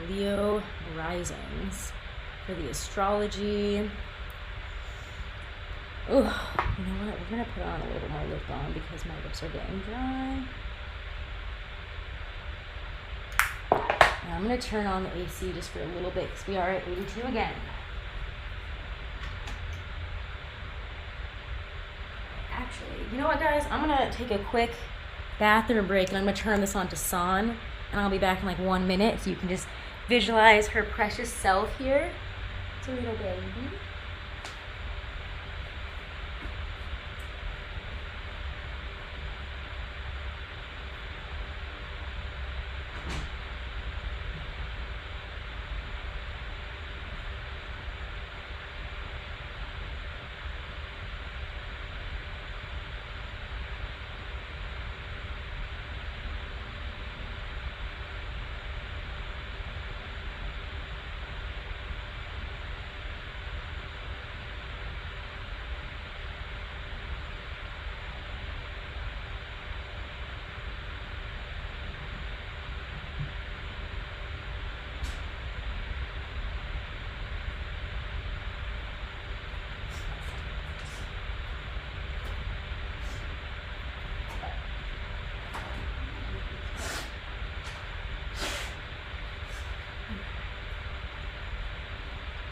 Leo risings for the astrology. Oh, you know what? We're gonna put on a little bit more lip balm because my lips are getting dry. And I'm gonna turn on the AC just for a little bit because we are at 82 again. Actually, you know what, guys? I'm gonna take a quick bathroom break and I'm gonna turn this on to San, and I'll be back in like 1 minute so you can just visualize her precious self here. It's a little baby.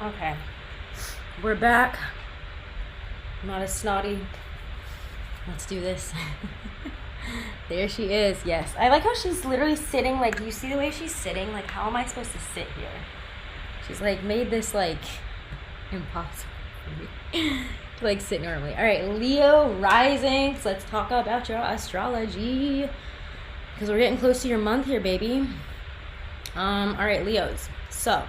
Okay, we're back. I'm not as snotty. Let's do this. There she is. Yes, I like how she's literally sitting. Like, you see the way she's sitting? Like, how am I supposed to sit here? She's like made this like impossible for me to like sit normally. All right, Leo rising. So let's talk about your astrology because we're getting close to your month here, baby. All right, Leos. So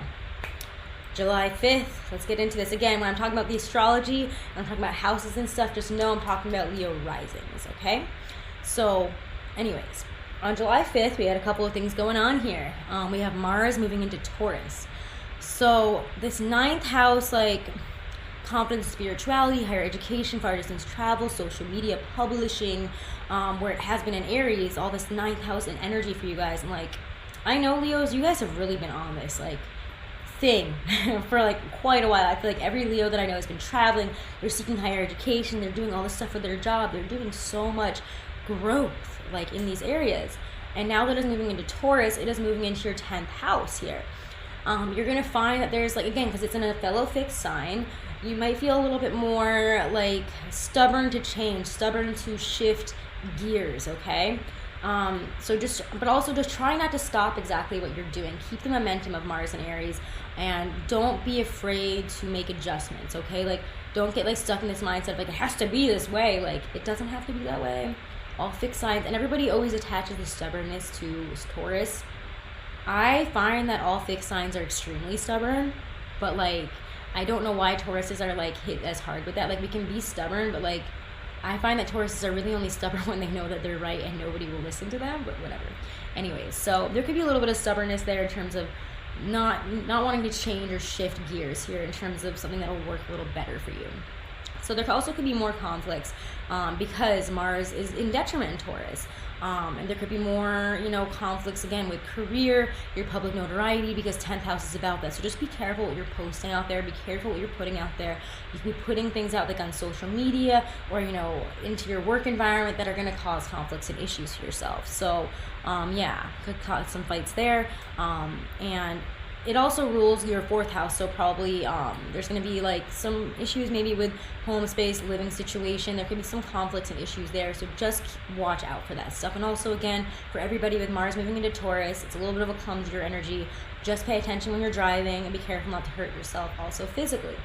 July 5th, let's get into this. Again, when I'm talking about the astrology, I'm talking about houses and stuff, just know I'm talking about Leo risings, okay? So, anyways, on July 5th, we had a couple of things going on here. We have Mars moving into Taurus. So, this 9th house, like, confidence, spirituality, higher education, far distance travel, social media, publishing, where it has been in Aries, all this 9th house and energy for you guys. And, like, I know, Leos, you guys have really been on this, like, thing for like quite a while. I feel like every Leo that I know has been traveling, they're seeking higher education, they're doing all this stuff for their job, they're doing so much growth like in these areas. And now that it's moving into Taurus, it is moving into your 10th house here. You're gonna find that there's like, again, because it's in a fellow fixed sign, you might feel a little bit more like stubborn to change, stubborn to shift gears, okay? But also just try not to stop exactly what you're doing. Keep the momentum of Mars and Aries, and don't be afraid to make adjustments, okay? Like, don't get like stuck in this mindset of like, it has to be this way. Like, it doesn't have to be that way. All fixed signs, and everybody always attaches the stubbornness to Taurus. I find that all fixed signs are extremely stubborn, but like, I don't know why Tauruses are like hit as hard with that. Like, we can be stubborn, but like, I find that Tauruses are really only stubborn when they know that they're right and nobody will listen to them, but whatever. Anyways, so there could be a little bit of stubbornness there in terms of not wanting to change or shift gears here in terms of something that will work a little better for you. So there also could be more conflicts because Mars is in detriment in Taurus. And there could be more, conflicts again with career, your public notoriety, because 10th house is about that. So just be careful what you're posting out there. Be careful what you're putting out there. You could be putting things out like on social media or, into your work environment that are going to cause conflicts and issues for yourself. So, could cause some fights there. And it also rules your 4th house, so probably there's going to be like some issues maybe with home space, living situation. There could be some conflicts and issues there, so just watch out for that stuff. And also, again, for everybody with Mars moving into Taurus, it's a little bit of a clumsier energy. Just pay attention when you're driving and be careful not to hurt yourself also physically.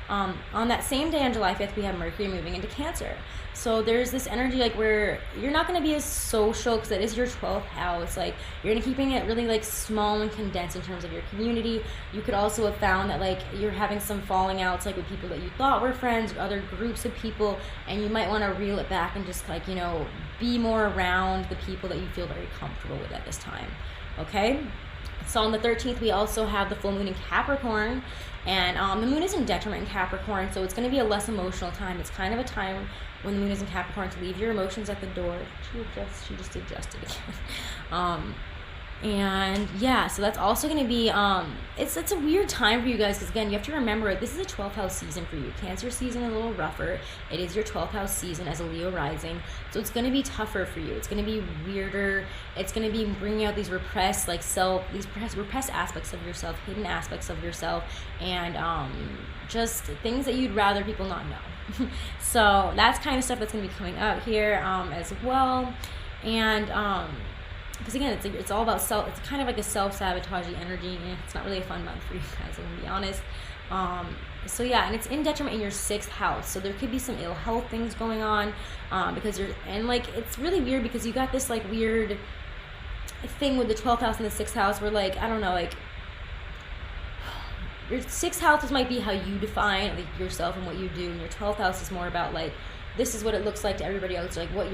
On that same day on July 5th, we have Mercury moving into Cancer. So there's this energy like where you're not going to be as social because it is your 12th house. Like, you're going to keeping it really like small and condensed in terms of your community. You could also have found that like you're having some falling outs like with people that you thought were friends, or other groups of people, and you might want to reel it back and just like, be more around the people that you feel very comfortable with at this time. Okay? So on the 13th, we also have the full moon in Capricorn, and the moon is in detriment in Capricorn, so it's going to be a less emotional time. It's kind of a time when the moon is in Capricorn to leave your emotions at the door. She just adjusted again. And yeah, so that's also going to be it's a weird time for you guys, because again, you have to remember this is a 12th house season for you. Cancer season is a little rougher. It is your 12th house season as a Leo rising, so it's going to be tougher for you. It's going to be weirder. It's going to be bringing out these repressed repressed aspects of yourself, hidden aspects of yourself, and just things that you'd rather people not know. So that's kind of stuff that's going to be coming out here as well. And because again, it's all about self. It's kind of like a self-sabotaging energy. It's not really a fun month for you guys, I'm gonna be honest. So yeah, and it's in detriment in your 6th house, so there could be some ill health things going on, because it's really weird because you got this like weird thing with the 12th house and the 6th house where, like, I don't know, like your 6th house might be how you define like yourself and what you do, and your 12th house is more about like this is what it looks like to everybody else, like what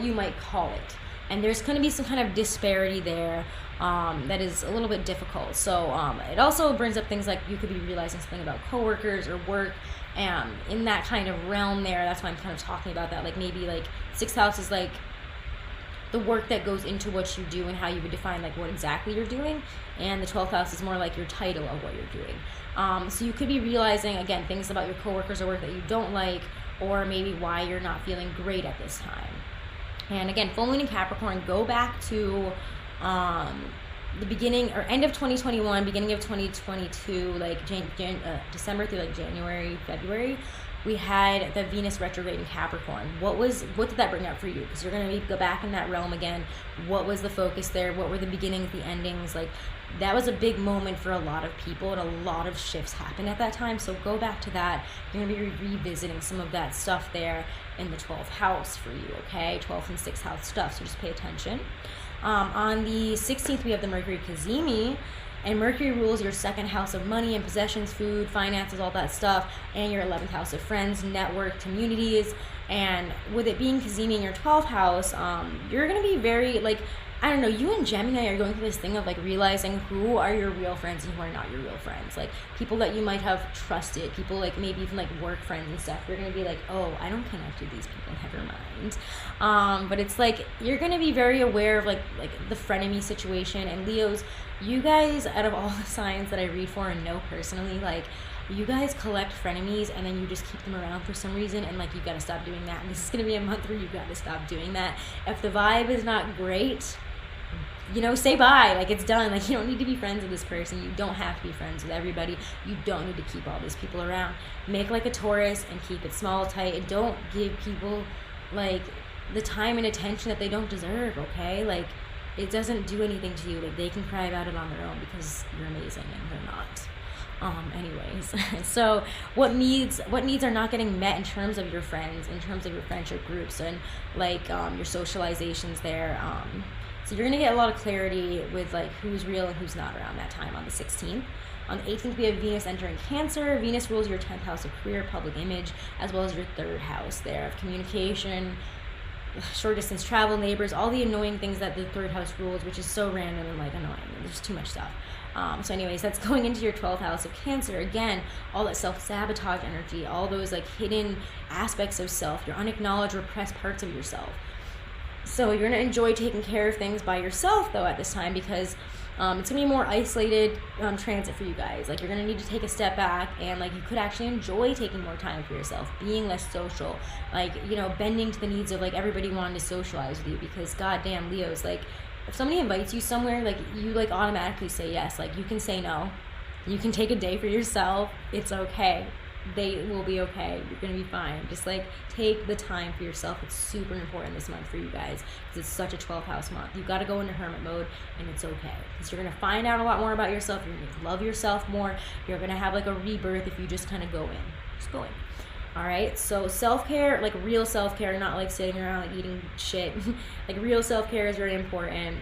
you might call it. And there's going to be some kind of disparity there that is a little bit difficult. So it also brings up things like you could be realizing something about coworkers or work, and in that kind of realm there. That's why I'm kind of talking about that. Like maybe like 6th house is like the work that goes into what you do and how you would define like what exactly you're doing, and the 12th house is more like your title of what you're doing. So you could be realizing again things about your coworkers or work that you don't like, or maybe why you're not feeling great at this time. And again, full moon in Capricorn, go back to the beginning or end of 2021, beginning of 2022, like December through like January, February, we had the Venus retrograde in Capricorn. What did that bring up for you? Because you're going to go back in that realm again. What was the focus there? What were the beginnings, the endings? Like, that was a big moment for a lot of people, and a lot of shifts happened at that time. So go back to that. You're going to be revisiting some of that stuff there in the 12th house for you, okay? 12th and 6th house stuff, so just pay attention. On the 16th, we have the Mercury Cazimi, and Mercury rules your 2nd house of money and possessions, food, finances, all that stuff, and your 11th house of friends, network, communities. And with it being Cazimi in your 12th house, you're going to be very, like, I don't know, you and Gemini are going through this thing of like realizing who are your real friends and who are not your real friends. Like people that you might have trusted, people like maybe even like work friends and stuff. You're going to be like, oh, I don't connect with these people, never mind. But it's like you're going to be very aware of like the frenemy situation. And Leos, you guys, out of all the signs that I read for and know personally, like you guys collect frenemies and then you just keep them around for some reason, and like you got to stop doing that. And this is going to be a month where you got to stop doing that. If the vibe is not great, say bye. Like, it's done. Like, you don't need to be friends with this person. You don't have to be friends with everybody. You don't need to keep all these people around. Make like a Taurus and keep it small, tight, and don't give people like the time and attention that they don't deserve, okay? Like, it doesn't do anything to you. Like, they can cry about it on their own because you're amazing and they're not. Anyways, so what needs are not getting met in terms of your friends, in terms of your friendship groups, and like your socializations there. So you're going to get a lot of clarity with like who's real and who's not around that time on the 16th. On the 18th, we have Venus entering Cancer. Venus rules your 10th house of career, public image, as well as your 3rd house there of communication, short distance travel, neighbors, all the annoying things that the 3rd house rules, which is so random and like annoying. There's too much stuff. So anyways, that's going into your 12th house of Cancer. Again, all that self-sabotage energy, all those like hidden aspects of self, your unacknowledged, repressed parts of yourself. So you're going to enjoy taking care of things by yourself, though, at this time, because it's going to be a more isolated transit for you guys. Like, you're going to need to take a step back, and, like, you could actually enjoy taking more time for yourself, being less social, like, bending to the needs of, like, everybody wanting to socialize with you, because, goddamn, Leos, like, if somebody invites you somewhere, like, you, like, automatically say yes. Like, you can say no. You can take a day for yourself. It's okay. They will be okay. You're going to be fine. Just like take the time for yourself. It's super important this month for you guys because it's such a 12th house month. You got to go into hermit mode, and it's okay because you're going to find out a lot more about yourself. You're going to love yourself more. You're going to have like a rebirth if you just kind of go in. Just go in. All right. So self-care, like real self-care, not like sitting around like eating shit. Like real self-care is very important.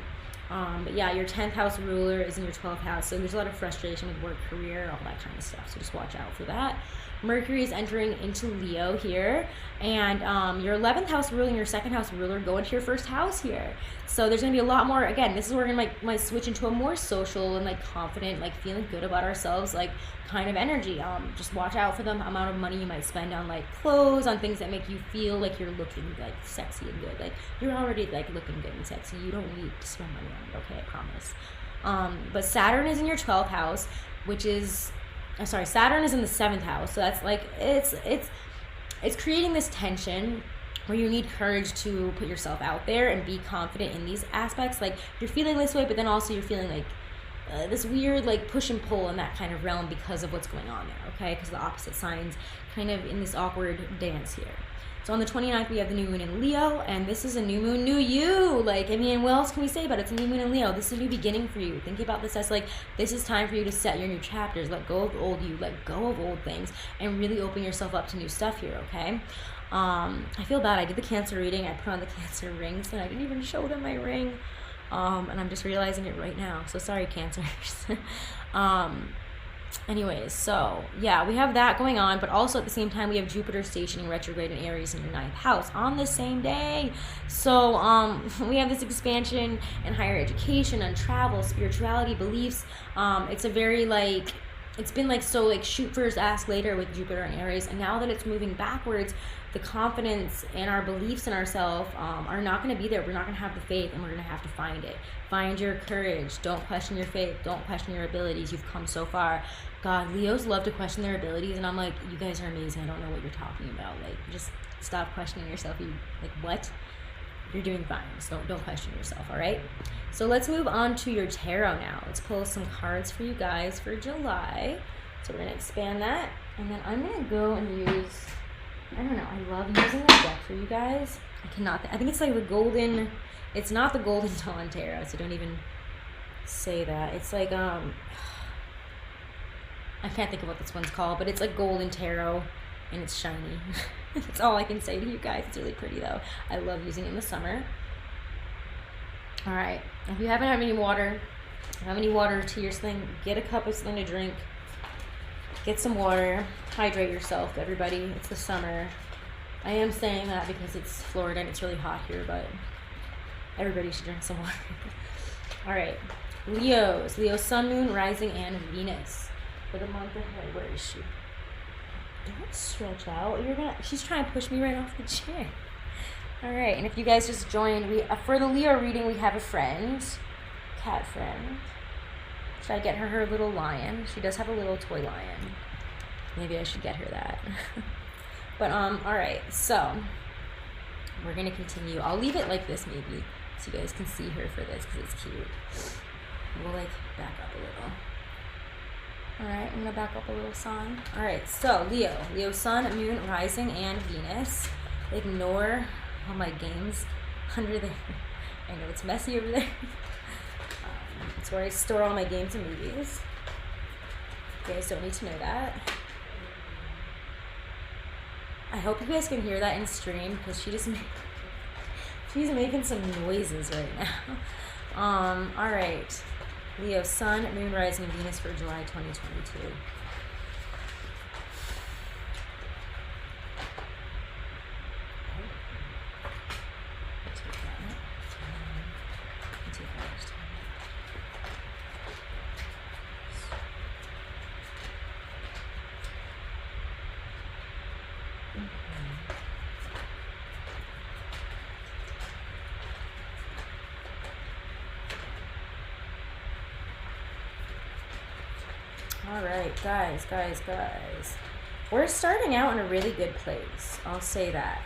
But yeah, your 10th house ruler is in your 12th house. So there's a lot of frustration with work, career, all that kind of stuff. So just watch out for that. Mercury is entering into Leo here, and your 11th house ruler and your 2nd house ruler go into your 1st house here. So there's going to be a lot more, again, this is where we're going to might switch into a more social and like confident, like feeling good about ourselves, like kind of energy. Just watch out for the amount of money you might spend on like clothes, on things that make you feel like you're looking like sexy and good. Like you're already like looking good and sexy. You don't need to spend money okay, I promise. But Saturn is in your 12th house, which is, sorry, Saturn is in the 7th house. So that's like, it's creating this tension where you need courage to put yourself out there and be confident in these aspects. Like, you're feeling this way, but then also you're feeling like this weird like push and pull in that kind of realm because of what's going on there, okay? Because the opposite signs kind of in this awkward dance here. So on the 29th, we have the new moon in Leo, and this is a new moon, new you. Like, I mean, what else can we say about it? It's a new moon in Leo. This is a new beginning for you. Think about this as like, this is time for you to set your new chapters. Let go of old you, let go of old things, and really open yourself up to new stuff here, okay? I feel bad. I did the Cancer reading. I put on the Cancer rings, and I didn't even show them my ring. And I'm just realizing it right now. So sorry, Cancers. Anyways, so yeah, we have that going on, but also at the same time we have Jupiter stationing retrograde in Aries in your 9th house on the same day. So we have this expansion in higher education and travel, spirituality, beliefs. It's a very like, it's been like so like shoot first, ask later with Jupiter and Aries, and now that it's moving backwards, the confidence and our beliefs in ourselves are not going to be there. We're not going to have the faith, and we're going to have to find it. Find your courage. Don't question your faith. Don't question your abilities. You've come so far. God, Leos love to question their abilities, and I'm like, you guys are amazing. I don't know what you're talking about. Like, just stop questioning yourself. You like, what? You're doing fine. So don't question yourself, all right? So let's move on to your tarot now. Let's pull some cards for you guys for July. So we're going to expand that, and then I'm going to go and use, I don't know, I love using this deck for you guys. I cannot, I think it's like the golden, it's not the Golden Dawn Tarot, so don't even say that. It's like, I can't think of what this one's called, but it's like Golden Tarot, and it's shiny. That's all I can say to you guys. It's really pretty, though. I love using it in the summer. All right, if you haven't had any water, have any water, tea, or something, get a cup of something to drink. Get some water. Hydrate yourself, everybody. It's the summer. I am saying that because it's Florida and it's really hot here, but everybody should drink some water. All right. Leos. Leo, Sun, Moon, Rising, and Venus. For the month ahead. Where is she? Don't stretch out. You're gonna. She's trying to push me right off the chair. All right. And if you guys just joined, we for the Leo reading, we have a friend, cat friend. Should I get her little lion? She does have a little toy lion. Maybe I should get her that. But all right. So we're gonna continue. I'll leave it like this maybe, so you guys can see her for this because it's cute. We'll like back up a little. All right, I'm gonna back up a little, Sun. All right, so Leo, Sun, Moon, Rising, and Venus. Ignore all my games under there. I know it's messy over there. It's where I store all my games and movies. You guys don't need to know that. I hope you guys can hear that in stream because she's making some noises right now. All right. Leo, Sun, Moon, Rising, and Venus for July 2022. All right, guys. We're starting out in a really good place. I'll say that.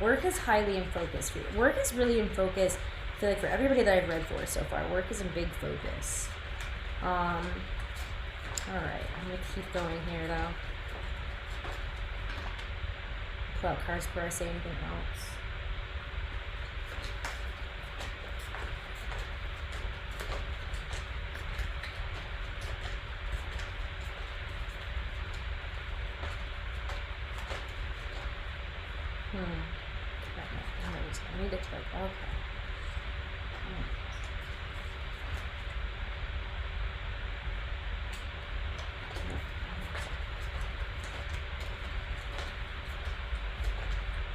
Work is highly in focus for you. Work is really in focus. I feel like for everybody that I've read for so far, work is in big focus. All right, I'm gonna keep going here though. Pull out cards before I say anything else. I need to check. Okay.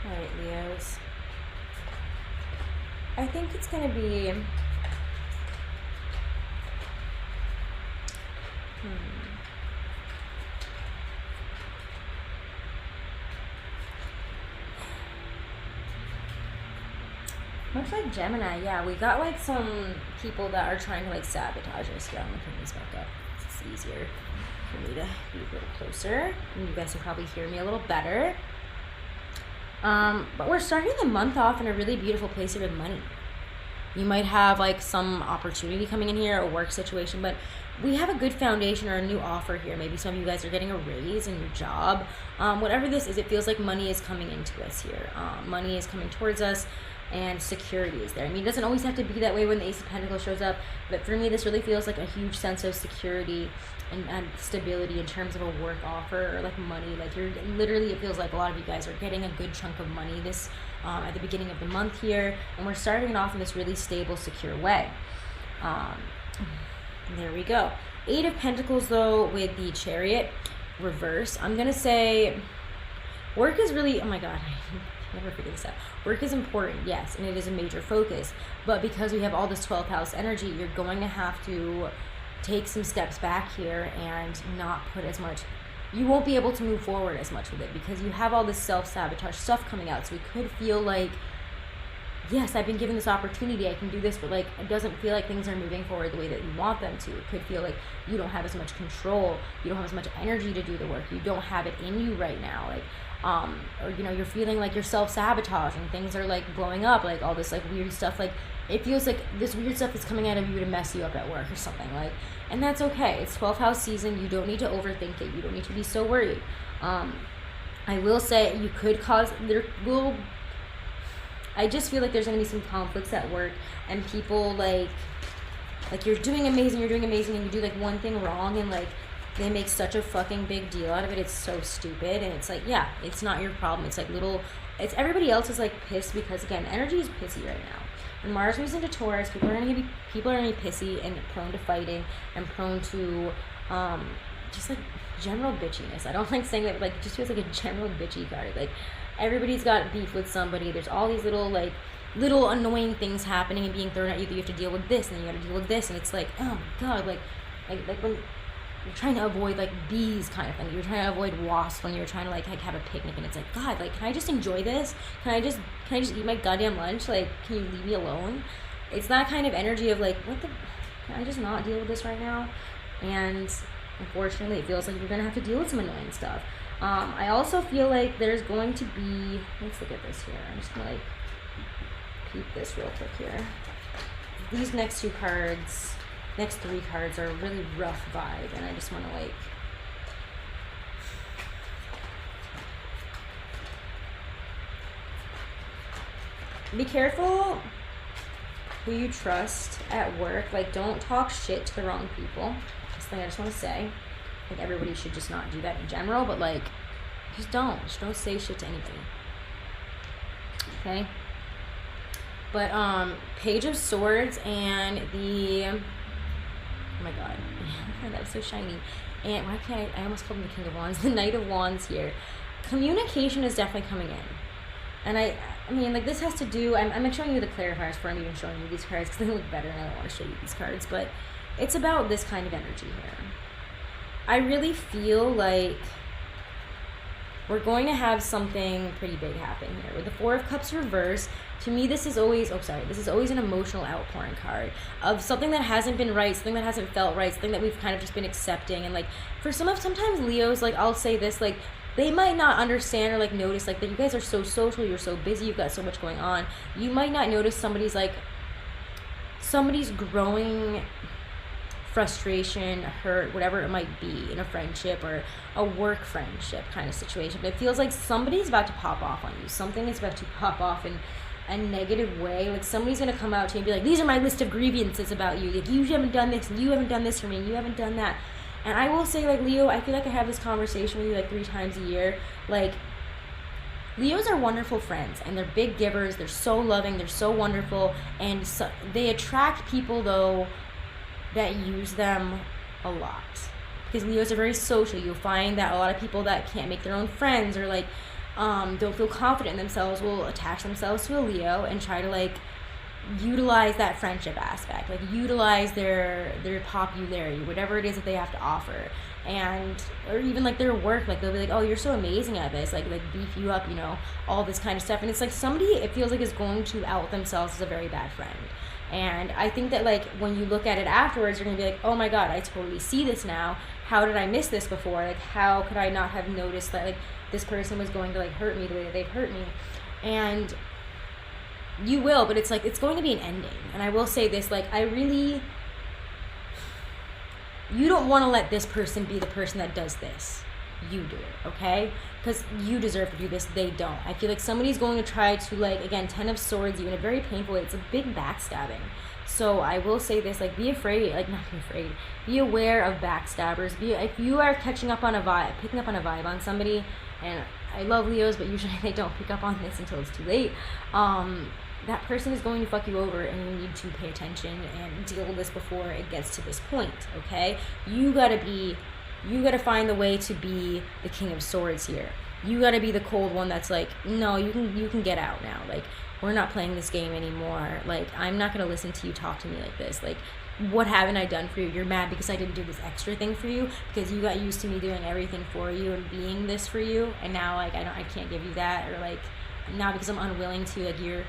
All right, Leos. I think it's going to be... Looks like Gemini. Yeah, we got like some people that are trying to like sabotage us. Here, I'm gonna turn this back up. It's easier for me to be a little closer, and you guys can probably hear me a little better. But we're starting the month off in a really beautiful place here with money. You might have like some opportunity coming in here, a work situation, but we have a good foundation or a new offer here. Maybe some of you guys are getting a raise in your job. Whatever this is, it feels like money is coming into us here. Money is coming towards us, and security is there. I mean, it doesn't always have to be that way when the Ace of Pentacles shows up, but for me, this really feels like a huge sense of security and stability in terms of a work offer or like money. Like you're literally, it feels like a lot of you guys are getting a good chunk of money this at the beginning of the month here, and we're starting it off in this really stable, secure way. There we go. 8 of Pentacles though with the Chariot reverse. I'm gonna say work is really, oh my god, I never figure this out. Work is important, yes, and it is a major focus, but because we have all this 12th house energy, you're going to have to take some steps back here and not put as much, you won't be able to move forward as much with it because you have all this self-sabotage stuff coming out. So we could feel like, yes, I've been given this opportunity, I can do this, but like it doesn't feel like things are moving forward the way that you want them to. It could feel like you don't have as much control, you don't have as much energy to do the work, you don't have it in you right now, like or you know, you're feeling like you're self-sabotaging, things are like blowing up, like all this like weird stuff, like it feels like this weird stuff is coming out of you to mess you up at work or something, like, and that's okay. It's 12th house season, you don't need to overthink it, you don't need to be so worried. I will say you could cause, I just feel like there's going to be some conflicts at work, and people like you're doing amazing, and you do like one thing wrong, and like they make such a fucking big deal out of it. It's so stupid, and it's like, yeah, it's not your problem. It's like it's everybody else is like pissed because again, energy is pissy right now. When Mars moves into Taurus, people are gonna be pissy and prone to fighting and prone to just like general bitchiness. I don't like saying that, but like it just feels like a general bitchy card. Like everybody's got beef with somebody. There's all these little annoying things happening and being thrown at you that you have to deal with this, and then you got to deal with this, and it's like, oh my god, like when you're trying to avoid like bees kind of thing, you're trying to avoid wasps when you're trying to like have a picnic, and it's like, god, like can I just enjoy this? Can I just eat my goddamn lunch? Like, can you leave me alone? It's that kind of energy of like, can I just not deal with this right now? And unfortunately, it feels like you're gonna have to deal with some annoying stuff. I also feel like there's going to be, let's look at this here. I'm just gonna like peep this real quick here. These next 3 cards are a really rough vibe, and I just want to like, be careful who you trust at work. Like, don't talk shit to the wrong people. That's the thing I just want to say. I think everybody should just not do that in general, but like, just don't say shit to anybody. Okay? But Page of Swords and the, oh my god, that was so shiny. And why can't I almost called him the King of Wands, the Knight of Wands here. Communication is definitely coming in. And I mean, like, this has to do, I'm showing you the clarifiers before I'm even showing you these cards because they look better and I don't want to show you these cards, but it's about this kind of energy here. I really feel like we're going to have something pretty big happen here. With the 4 of Cups reversed, to me this is always, this is always an emotional outpouring card of something that hasn't been right, something that hasn't felt right, something that we've kind of just been accepting. And like, for sometimes Leos, like, I'll say this, like, they might not understand or like notice like that you guys are so social, you're so busy, you've got so much going on. You might not notice somebody's growing frustration, hurt, whatever it might be in a friendship or a work friendship kind of situation. But it feels like somebody's about to pop off on you. Something is about to pop off in a negative way. Like, somebody's going to come out to you and be like, these are my list of grievances about you. Like, you haven't done this, and you haven't done this for me, and you haven't done that. And I will say, like, Leo, I feel like I have this conversation with you like 3 times a year. Like, Leos are wonderful friends, and they're big givers. They're so loving. They're so wonderful. And so, they attract people, though, that use them a lot. Because Leos are very social. You'll find that a lot of people that can't make their own friends or, like, don't feel confident in themselves will attach themselves to a Leo and try to, like, utilize that friendship aspect, like utilize their popularity, whatever it is that they have to offer. And or even like their work, like they'll be like, oh, you're so amazing at this, like beef you up, you know, all this kind of stuff. And it's like somebody, it feels like, is going to out themselves as a very bad friend. And I think that like when you look at it afterwards, you're gonna be like, oh my god, I totally see this now. How did I miss this before? Like, how could I not have noticed that like this person was going to like hurt me the way that they've hurt me? And you will, but it's like, it's going to be an ending. And I will say this, like, you don't want to let this person be the person that does this. You do it, okay? Because you deserve to do this, they don't. I feel like somebody's going to try to, like, again, 10 of Swords, you in a very painful way. It's a big backstabbing. So I will say this, like, be afraid, like, not be afraid, be aware of backstabbers. If you are picking up on a vibe on somebody, and I love Leos, but usually they don't pick up on this until it's too late, that person is going to fuck you over, and you need to pay attention and deal with this before it gets to this point, okay? You gotta find the way to be the King of Swords here. You gotta be the cold one that's like, no, you can get out now. Like, we're not playing this game anymore. Like, I'm not gonna listen to you talk to me like this. Like, what haven't I done for you? You're mad because I didn't do this extra thing for you, because you got used to me doing everything for you and being this for you, and now like I can't give you that, or like now because I'm unwilling to, like you're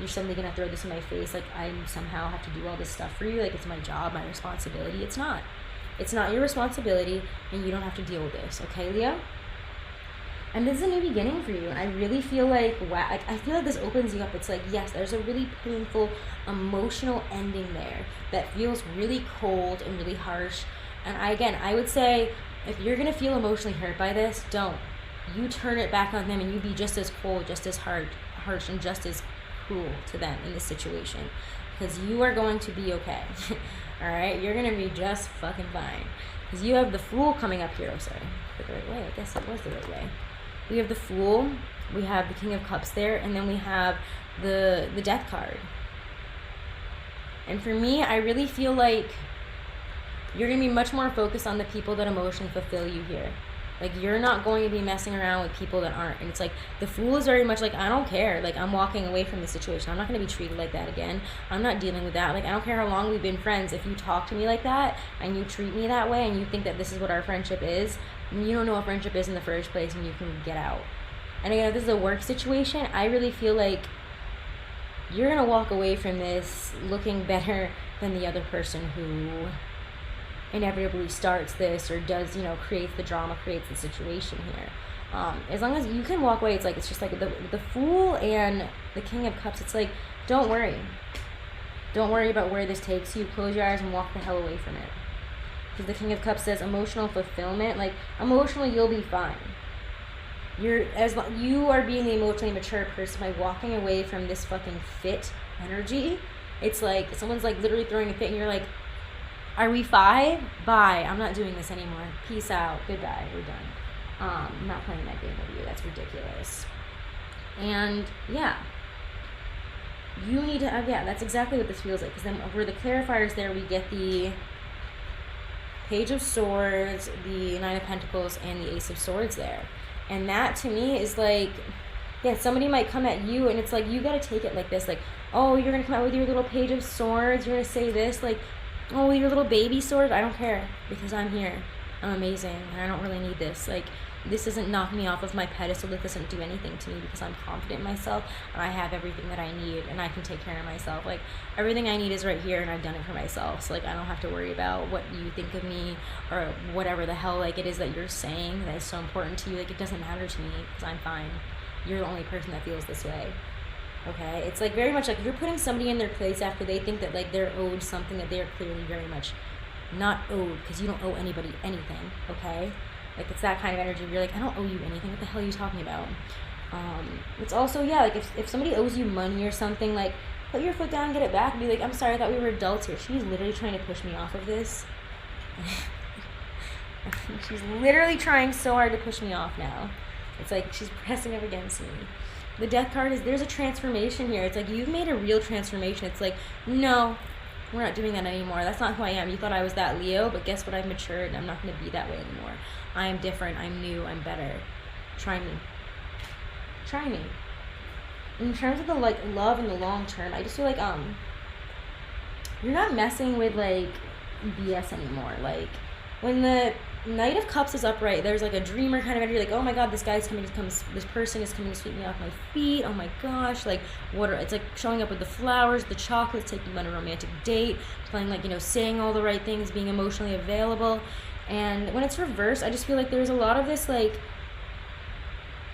suddenly gonna throw this in my face, like I somehow have to do all this stuff for you, like it's my job, my responsibility. It's not your responsibility, and you don't have to deal with this, okay, Leo? And this is a new beginning for you, and I really feel like, wow, I feel like this opens you up. It's like, yes, there's a really painful emotional ending there that feels really cold and really harsh. And I would say, if you're gonna feel emotionally hurt by this, don't. You turn it back on them, and you be just as cold, just as harsh, and just as cruel to them in this situation, because you are going to be okay. All right, you're gonna be just fucking fine, because you have the Fool coming up here. Oh, sorry, the right way. I guess it was the right way. We have the Fool, we have the King of Cups there, and then we have the Death card. And for me, I really feel like you're gonna be much more focused on the people that emotionally fulfill you here. Like, you're not going to be messing around with people that aren't. And it's like, the Fool is very much like, I don't care. Like, I'm walking away from the situation. I'm not going to be treated like that again. I'm not dealing with that. Like, I don't care how long we've been friends. If you talk to me like that, and you treat me that way, and you think that this is what our friendship is, you don't know what friendship is in the first place, and you can get out. And again, if this is a work situation, I really feel like you're going to walk away from this looking better than the other person who inevitably starts this, or does, creates the drama, creates the situation here. As long as you can walk away, it's like, it's just like the Fool and the King of Cups, it's like, don't worry about where this takes you. Close your eyes and walk the hell away from it, because the King of Cups says emotional fulfillment. Like, emotionally, you'll be fine. You are being the emotionally mature person by walking away from this fucking fit energy. It's like someone's like literally throwing a fit, and you're like, are we 5? Bye. I'm not doing this anymore. Peace out. Goodbye. We're done. I'm not playing that game with you. That's ridiculous. And yeah, you need to, that's exactly what this feels like. Because then over the clarifiers there, we get the Page of Swords, the Nine of Pentacles, and the Ace of Swords there. And that to me is like, yeah, somebody might come at you, and it's like, you got to take it like this. Like, oh, you're going to come out with your little Page of Swords. You're going to say this, like, oh, your little baby sword? I don't care, because I'm here. I'm amazing, and I don't really need this. Like, this doesn't knock me off of my pedestal. It doesn't do anything to me, because I'm confident in myself, and I have everything that I need, and I can take care of myself. Like, everything I need is right here, and I've done it for myself. So, like, I don't have to worry about what you think of me, or whatever the hell, like, it is that you're saying that is so important to you. Like, it doesn't matter to me, because I'm fine. You're the only person that feels this way. Okay, it's like very much like you're putting somebody in their place after they think that like they're owed something that they are clearly very much not owed, because you don't owe anybody anything. Okay, like it's that kind of energy. You're like, I don't owe you anything. What the hell are you talking about? It's also, yeah, like if somebody owes you money or something, like put your foot down and get it back and be like, I'm sorry, I thought we were adults here. She's literally trying to push me off of this. She's literally trying so hard to push me off now. It's like she's pressing up against me. The Death card is, there's a transformation here. It's like, you've made a real transformation. It's like, no, we're not doing that anymore. That's not who I am. You thought I was that Leo, but guess what? I've matured, and I'm not going to be that way anymore. I am different. I'm new. I'm better. Try me. Try me. In terms of the, like, love in the long term, I just feel like, you're not messing with like BS anymore. Like when the Knight of Cups is upright, there's like a dreamer kind of energy, like, oh my god, this person is coming to sweep me off my feet, oh my gosh, like, it's like showing up with the flowers, the chocolates, taking you on a romantic date, playing like, saying all the right things, being emotionally available. And when it's reversed, I just feel like there's a lot of this, like,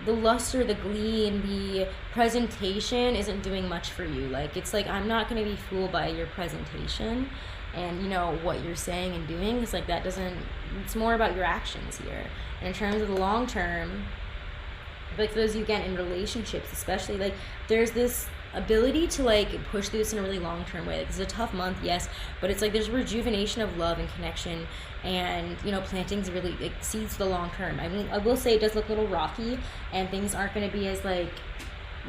the luster, the glee, and the presentation isn't doing much for you. Like, it's like, I'm not going to be fooled by your presentation and what you're saying and doing. It's like that doesn't, it's more about your actions here. And in terms of the long term, like for those of you again in relationships especially, like there's this ability to like push through this in a really long term way. Like it's a tough month, yes, but it's like there's rejuvenation of love and connection, and plantings really like seeds for the long term. I mean, I will say it does look a little rocky, and things aren't going to be as like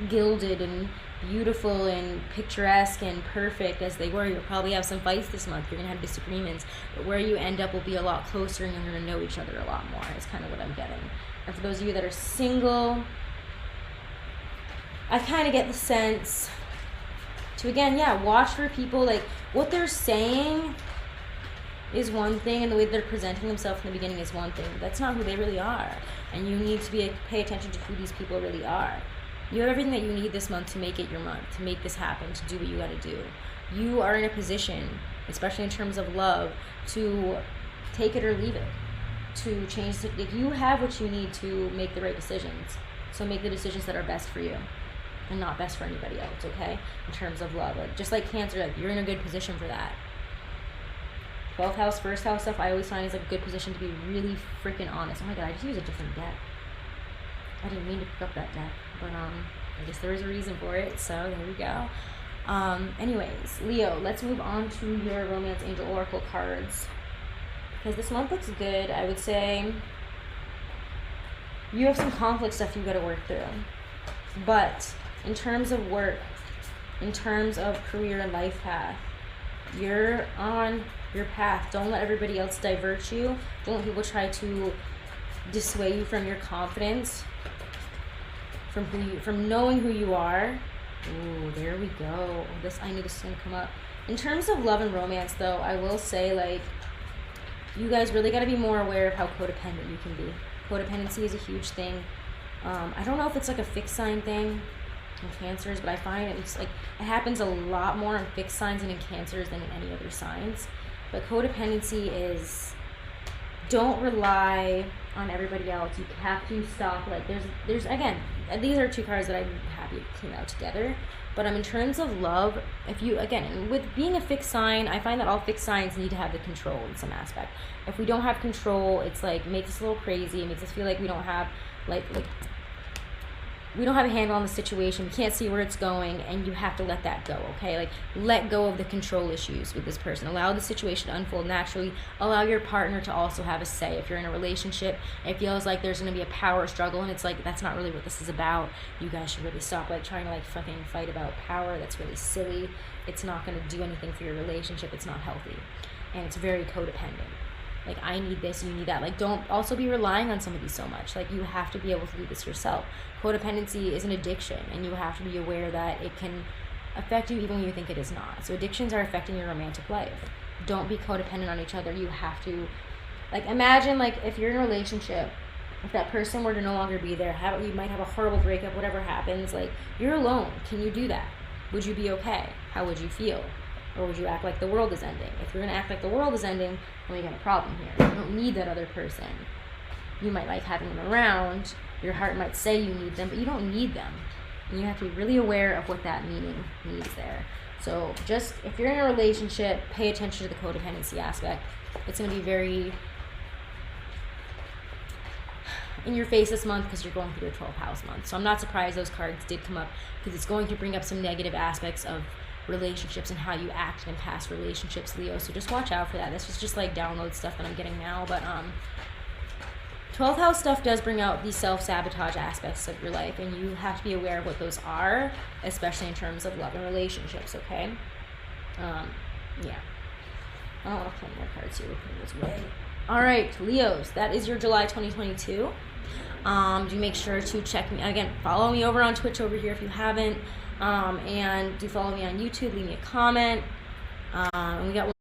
gilded and beautiful and picturesque and perfect as they were. You'll probably have some fights this month, you're gonna have disagreements, but where you end up will be a lot closer, and you're gonna know each other a lot more, is kind of what I'm getting. And for those of you that are single, I kind of get the sense to, again, watch for people, like what they're saying is one thing, and the way they're presenting themselves in the beginning is one thing, but that's not who they really are, and you need to pay attention to who these people really are. You have everything that you need this month to make it your month, to make this happen, to do what you got to do. You are in a position, especially in terms of love, to take it or leave it, to change it. If you have what you need to make the right decisions, so make the decisions that are best for you and not best for anybody else, okay? In terms of love, like just like Cancer, like you're in a good position for that. 12th house, first house stuff, I always find is like a good position to be really freaking honest. Oh my god, I just used a different deck. I didn't mean to pick up that deck, but I guess there was a reason for it, so there we go. Anyways, Leo, let's move on to your Romance Angel Oracle cards, because this month looks good. I would say you have some conflict stuff you got to work through, but in terms of work, in terms of career and life path, you're on your path. Don't let everybody else divert you. Don't let people try to dissuade you from your confidence, from knowing who you are. Ooh, there we go. I knew this was gonna come up. In terms of love and romance, though, I will say, like, you guys really got to be more aware of how codependent you can be. Codependency is a huge thing. I don't know if it's like a fixed sign thing in Cancers, but I find it's like it happens a lot more in fixed signs and in Cancers than in any other signs. But codependency is, don't rely on everybody else. You have to stop. Like there's again, these are two cards that I'm happy came out together. But in terms of love, if you, again, with being a fixed sign, I find that all fixed signs need to have the control in some aspect. If we don't have control, it's like makes us a little crazy. It makes us feel like we don't have like we don't have a handle on the situation. We can't see where it's going, and you have to let that go, okay? Like, let go of the control issues with this person. Allow the situation to unfold naturally. Allow your partner to also have a say. If you're in a relationship, it feels like there's going to be a power struggle, and it's like, that's not really what this is about. You guys should really stop, like, trying to, like, fucking fight about power. That's really silly. It's not going to do anything for your relationship. It's not healthy. And it's very codependent. Like, I need this, you need that. Like, don't also be relying on somebody so much. Like, you have to be able to do this yourself. Codependency is an addiction, and you have to be aware that it can affect you even when you think it is not. So addictions are affecting your romantic life. Don't be codependent on each other. You have to, like, imagine, like, if you're in a relationship, if that person were to no longer be there, you might have a horrible breakup, whatever happens, like, you're alone. Can you do that? Would you be okay? How would you feel? Or would you act like the world is ending? If you're going to act like the world is ending, then we got a problem here. You don't need that other person. You might like having them around. Your heart might say you need them, but you don't need them. And you have to be really aware of what that meaning means there. So just, if you're in a relationship, pay attention to the codependency aspect. It's going to be very in your face this month because you're going through your 12th house month. So I'm not surprised those cards did come up, because it's going to bring up some negative aspects of relationships and how you act in past relationships, Leo. So just watch out for that. This is just like download stuff that I'm getting now. But 12th house stuff does bring out these self-sabotage aspects of your life, and you have to be aware of what those are, especially in terms of love and relationships, okay? Yeah. I don't want to play more cards here. This way. All right, Leos, that is your July 2022. Do make sure to check me again. Follow me over on Twitch over here if you haven't. And do follow me on YouTube. Leave me a comment. And we got